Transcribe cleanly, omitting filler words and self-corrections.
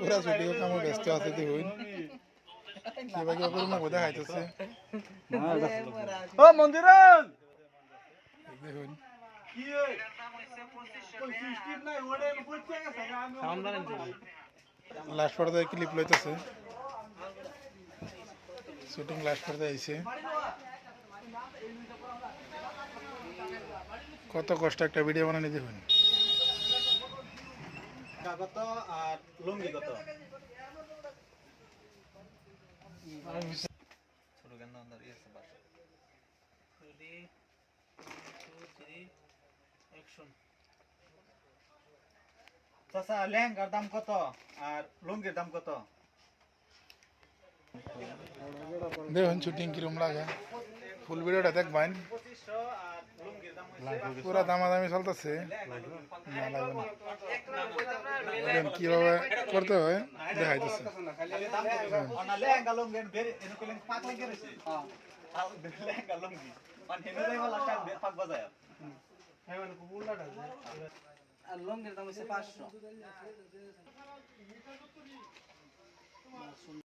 পুরা ছুটি কামে ব্যস্ত আছে দেখুন কিবা কিবা করে মুখ দেখাইতেছে ও মন্দিরন দেখুন লাস্ট পর্যায়ে ক্লিপ লইতেছে শুটিং লাস্ট পর্যায়ে আইছে কত কষ্ট একটা ভিডিও বানানি দেখুন কত আর লুঙ্গি কত ছোট গান আন্দার ইয়েছে বাস রেডি 1 2 3 অ্যাকশন চাচা লেহেঙ্গার দাম কত আর লুঙ্গির দাম কত দেখুন শুটিং কিরম লাগে ফুল ভিডিওটা দেখবেন পুরা দামাদামি চলতেছে কিভাবে করতে হয় দেখাইতেছে আর লঙ্গের দাম হচ্ছে 500